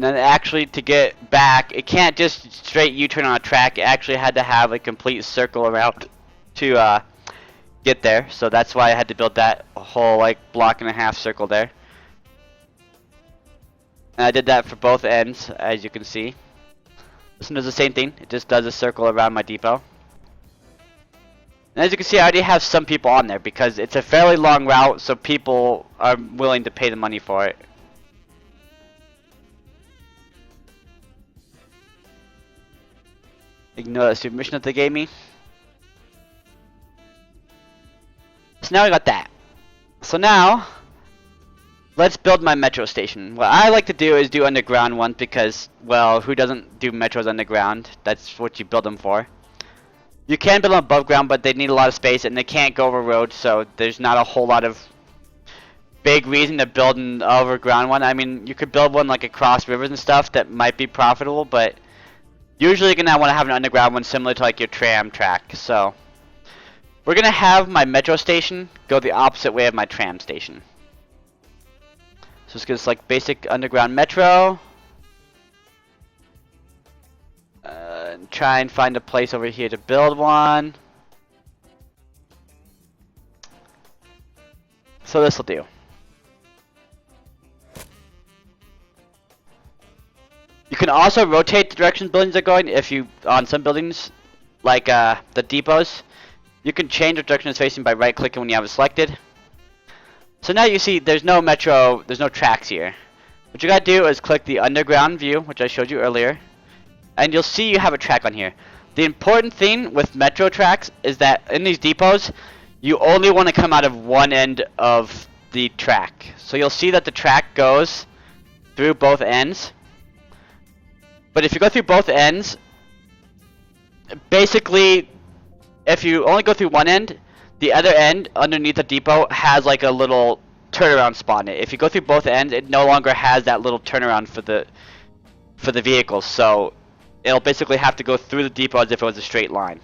And then actually to get back, it can't just straight U-turn on a track. It actually had to have a complete circle around to get there. So that's why I had to build that whole like block and a half circle there. And I did that for both ends, as you can see. This one does the same thing. It just does a circle around my depot. And as you can see, I already have some people on there because it's a fairly long route, so people are willing to pay the money for it. Ignore the super mission that they gave me. So now I got that. So now, let's build my metro station. What I like to do is do underground ones because, well, who doesn't do metros underground? That's what you build them for. You can build them above ground, but they need a lot of space and they can't go over roads, so there's not a whole lot of big reason to build an overground one. I mean, you could build one like across rivers and stuff that might be profitable, but usually you're gonna want to have an underground one similar to like your tram track. So we're gonna have my metro station go the opposite way of my tram station. So it's gonna select basic underground metro. And try and find a place over here to build one. So this will do. You can also rotate the directions buildings are going if you, on some buildings, like the depots, you can change the direction it's facing by right clicking when you have it selected. So now you see there's no metro, there's no tracks here. What you gotta do is click the underground view, which I showed you earlier, and you'll see you have a track on here. The important thing with metro tracks is that in these depots, you only want to come out of one end of the track. So you'll see that the track goes through both ends. But if you go through both ends, basically, if you only go through one end, the other end underneath the depot has like a little turnaround spot in it. If you go through both ends, it no longer has that little turnaround for the vehicles. So it'll basically have to go through the depot as if it was a straight line.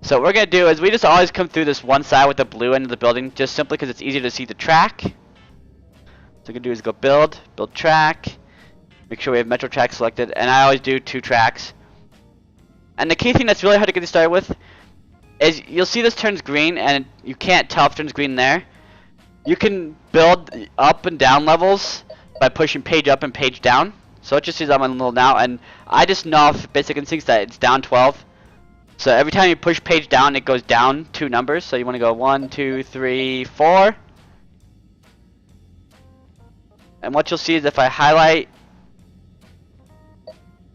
So what we're going to do is we just always come through this one side with the blue end of the building, just simply because it's easier to see the track. So what we're going to do is go build track, make sure we have metro track selected, and I always do 2 tracks. And the key thing that's really hard to get started with is you'll see this turns green, and you can't tell if it turns green there. You can build up and down levels by pushing page up and page down. So it just sees I'm on a little now, and I just know off basic instincts that it's down 12. So every time you push page down, it goes down 2 numbers. So you want to go 1, 2, 3, 4. And what you'll see is if I highlight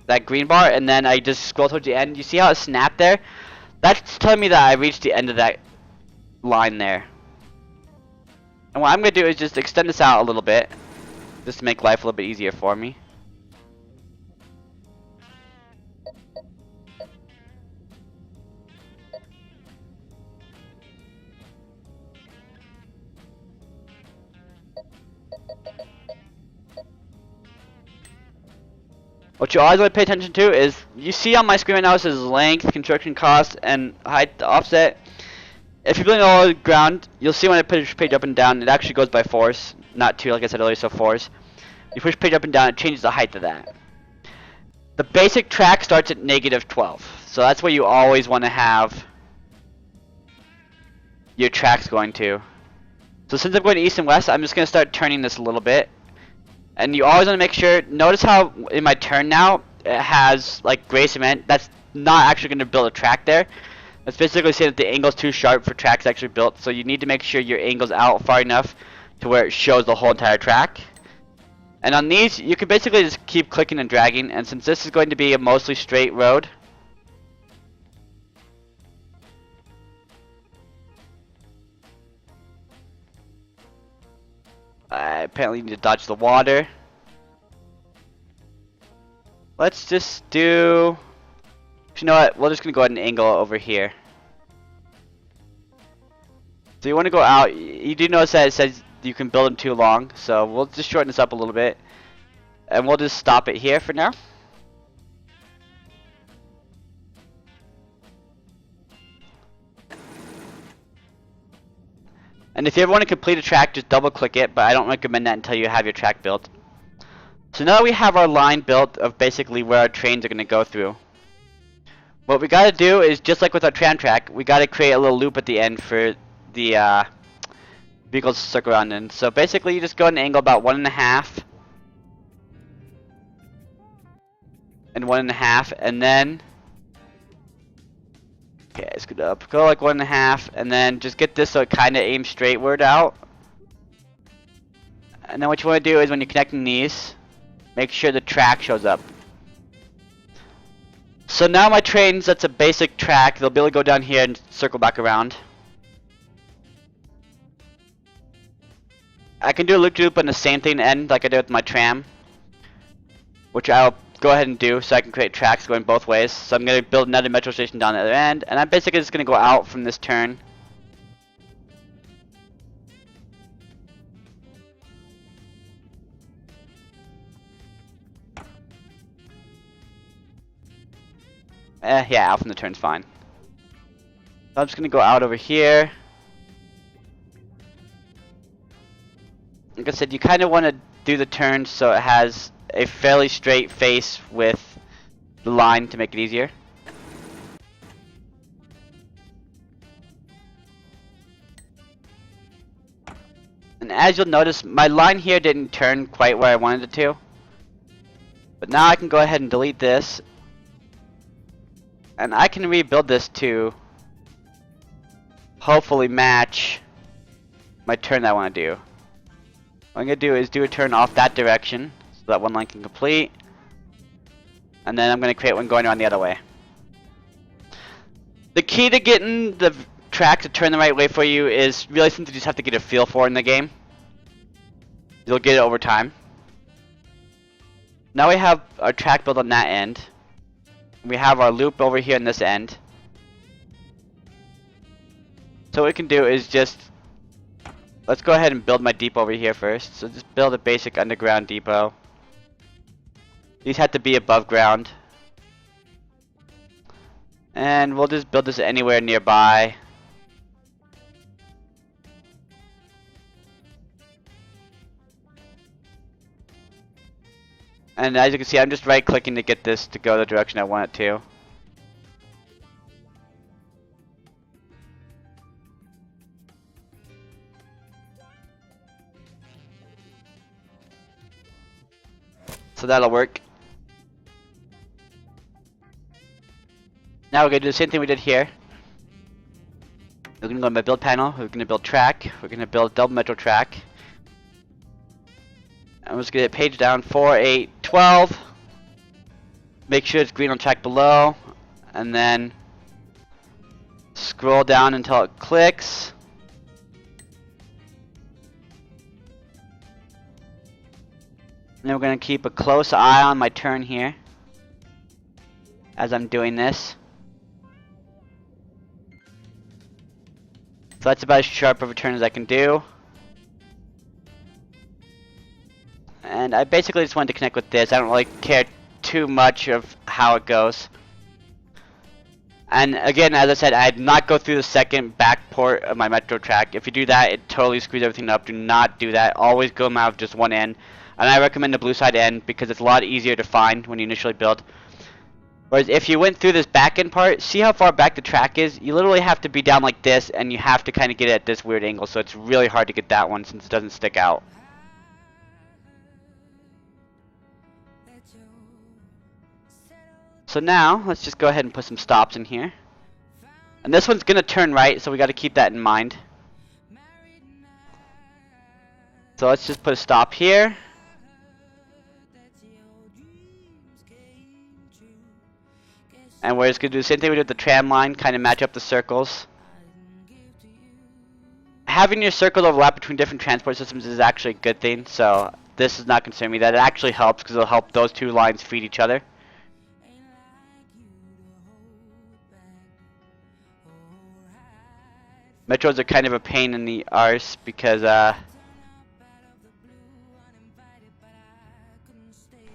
that green bar and then I just scroll towards the end, you see how it snapped there? That's telling me that I reached the end of that line there. And what I'm going to do is just extend this out a little bit, just to make life a little bit easier for me. What you always want to pay attention to is, you see on my screen right now it says length, construction cost, and height offset. If you're building all the ground, you'll see when I push page up and down, it actually goes by force, not 2 like I said earlier, so force. You push page up and down, it changes the height of that. The basic track starts at -12, so that's where you always want to have your tracks going to. So since I'm going to east and west, I'm just going to start turning this a little bit. And you always want to make sure, notice how in my turn now, it has like gray cement. That's not actually going to build a track there. That's basically saying that the angle's too sharp for tracks actually built. So you need to make sure your angle's out far enough to where it shows the whole entire track. And on these, you can basically just keep clicking and dragging. And since this is going to be a mostly straight road, I apparently need to dodge the water. Let's just do... You know what? We're just going to go ahead and angle over here. So you want to go out. You do notice that it says you can build them too long. So we'll just shorten this up a little bit. And we'll just stop it here for now. And if you ever want to complete a track, just double click it, but I don't recommend that until you have your track built. So now we have our line built of basically where our trains are going to go through. What we got to do is, just like with our tram track, we got to create a little loop at the end for the vehicles to circle around in. So basically you just go at an angle about 1.5 and 1.5, and then okay, scoot up, go like 1.5, and then just get this so it kind of aims straightward out. And then what you want to do is, when you're connecting these, make sure the track shows up. So now my trains, that's a basic track, they'll be able to go down here and circle back around. I can do a loop-de-loop on the same thing end like I did with my tram, which I'll go ahead and do so I can create tracks going both ways. So I'm going to build another metro station down the other end, and I'm basically just going to go out from this turn. Yeah, out from the turn's fine. So I'm just going to go out over here. Like I said, you kind of want to do the turn so it has a fairly straight face with the line to make it easier. And as you'll notice, my line here didn't turn quite where I wanted it to. But now I can go ahead and delete this. And I can rebuild this to hopefully match my turn that I want to do. What I'm going to do is do a turn off that direction so that one line can complete. And then I'm going to create one going around the other way. The key to getting the track to turn the right way for you is really something you just have to get a feel for in the game. You'll get it over time. Now we have our track built on that end. We have our loop over here in this end. So what we can do is just, let's go ahead and build my depot over here first. So just build a basic underground depot. These have to be above ground. And we'll just build this anywhere nearby. And as you can see, I'm just right clicking to get this to go the direction I want it to. So that'll work. Now we're going to do the same thing we did here. We're going to go to my build panel, we're going to build track, we're going to build double metro track. I'm just going to page down 4, 8, 12. Make sure it's green on track below. And then scroll down until it clicks. And then we're going to keep a close eye on my turn here as I'm doing this. So that's about as sharp of a turn as I can do. And I basically just wanted to connect with this. I don't really care too much of how it goes. And again, as I said, I'd not go through the second back port of my metro track. If you do that, it totally screws everything up. Do not do that. Always go out of just one end. And I recommend the blue side end because it's a lot easier to find when you initially build. Whereas if you went through this back end part, see how far back the track is? You literally have to be down like this, and you have to kind of get it at this weird angle. So it's really hard to get that one since it doesn't stick out. So now, let's just go ahead and put some stops in here. And this one's going to turn right, so we got to keep that in mind. So let's just put a stop here. And we're just going to do the same thing we did with the tram line, kind of match up the circles. Having your circles overlap between different transport systems is actually a good thing, so this is not concerning me. That it actually helps because it'll help those two lines feed each other. Metros are kind of a pain in the arse because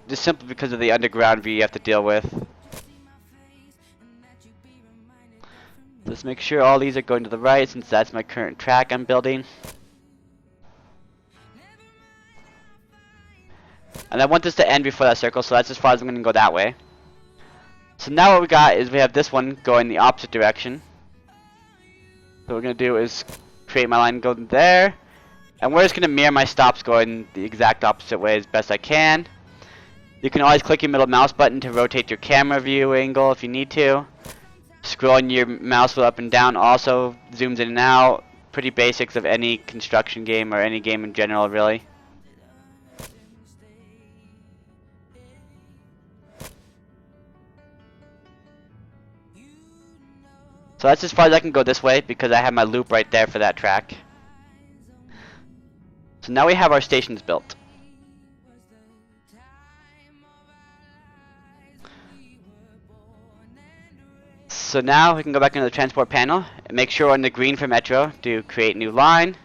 just simply because of the underground view you have to deal with. Let's make sure all these are going to the right since that's my current track I'm building. And I want this to end before that circle, so that's as far as I'm going to go that way. So now what we got is we have this one going the opposite direction. So what we're going to do is create my line going there. And we're just going to mirror my stops going the exact opposite way as best I can. You can always click your middle mouse button to rotate your camera view angle if you need to. Scrolling your mouse wheel up and down also zooms in and out. Pretty basics of any construction game or any game in general, really. So that's as far as I can go this way because I have my loop right there for that track. So now we have our stations built. So now we can go back into the transport panel and make sure on the green for Metro to create new line.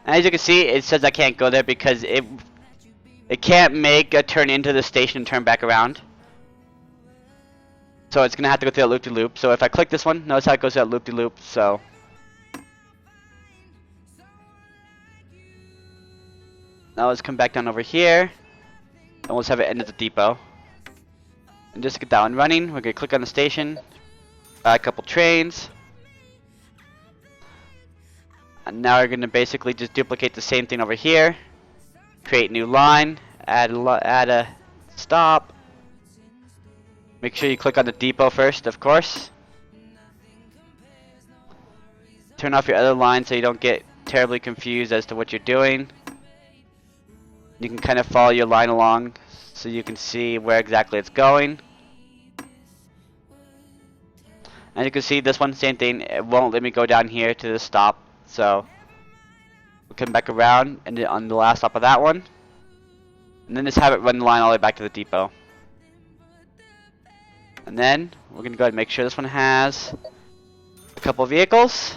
And as you can see, it says I can't go there because it can't make a turn into the station and turn back around. So it's going to have to go through that loop-de-loop. So if I click this one, notice how it goes through that loop-de-loop. So now let's come back down over here. And we'll just have it end at the depot. And just to get that one running, we're going to click on the station. Add a couple trains. And now we're going to basically just duplicate the same thing over here. Create new line. Add a stop. Make sure you click on the depot first, of course. Turn off your other line so you don't get terribly confused as to what you're doing. You can kind of follow your line along so you can see where exactly it's going. And you can see this one, same thing. It won't let me go down here to the stop. So we'll come back around and on the last stop of that one. And then just have it run the line all the way back to the depot. And then we're going to go ahead and make sure this one has a couple vehicles.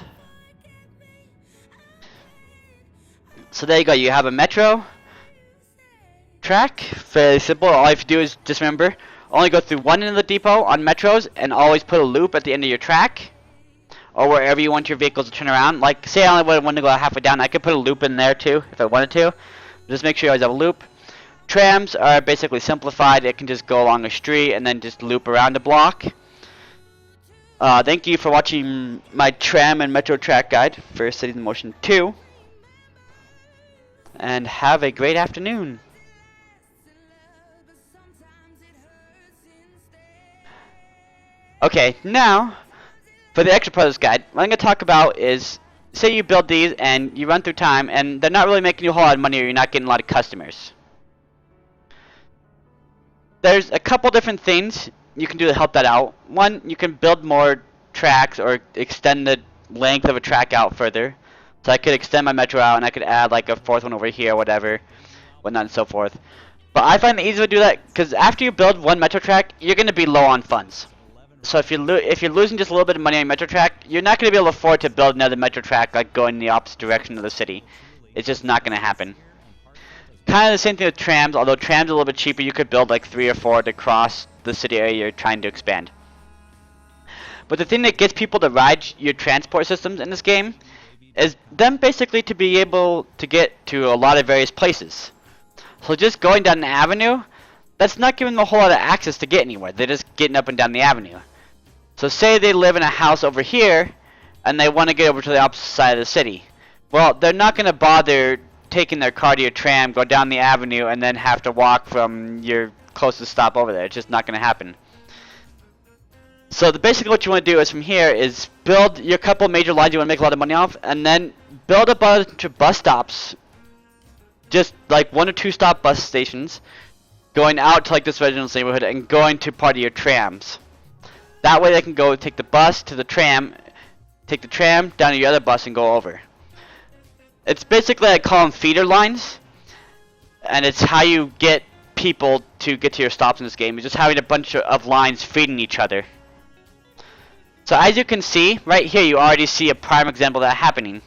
So there you go. You have a Metro track. Fairly simple. All you have to do is just remember, only go through one end of the depot on Metros and always put a loop at the end of your track. Or wherever you want your vehicles to turn around. Like, say I only want to go halfway down, I could put a loop in there too if I wanted to. Just make sure you always have a loop. Trams are basically simplified. It can just go along a street and then just loop around a block. Thank you for watching my tram and metro track guide for Cities in Motion 2. And have a great afternoon. Okay, now for the extra part of this guide, what I'm going to talk about is, say you build these and you run through time and they're not really making you a whole lot of money or you're not getting a lot of customers. There's a couple different things you can do to help that out. One, you can build more tracks or extend the length of a track out further. So I could extend my metro out and I could add like a fourth one over here or whatever, whatnot and so forth. But I find it easy to do that because after you build one metro track, you're going to be low on funds. So if you're losing just a little bit of money on your metro track, you're not going to be able to afford to build another metro track like going in the opposite direction of the city. It's just not going to happen. Kind of the same thing with trams, although trams are a little bit cheaper. You could build like 3 or 4 to cross the city area you're trying to expand. But the thing that gets people to ride your transport systems in this game is them basically to be able to get to a lot of various places. So just going down an avenue, that's not giving them a whole lot of access to get anywhere. They're just getting up and down the avenue. So say they live in a house over here and they want to get over to the opposite side of the city. Well, they're not going to bother taking their car to your tram, go down the avenue, and then have to walk from your closest stop over there. It's just not going to happen. So basically what you want to do is from here is build your couple major lines you want to make a lot of money off, and then build a bunch of bus stops. Just like 1 or 2 stop bus stations going out to like this residential neighborhood and going to part of your trams. That way they can go take the bus to the tram, take the tram down to your other bus and go over. It's basically, I call them feeder lines, and it's how you get people to get to your stops in this game. It's just having a bunch of lines feeding each other. So as you can see, right here you already see a prime example of that happening.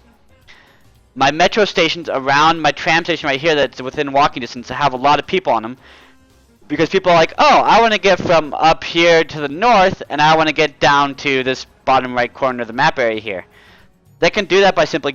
My metro stations around my tram station right here that's within walking distance that have a lot of people on them, Because people are like, oh, I want to get from up here to the north, and I want to get down to this bottom right corner of the map area here. They can do that by simply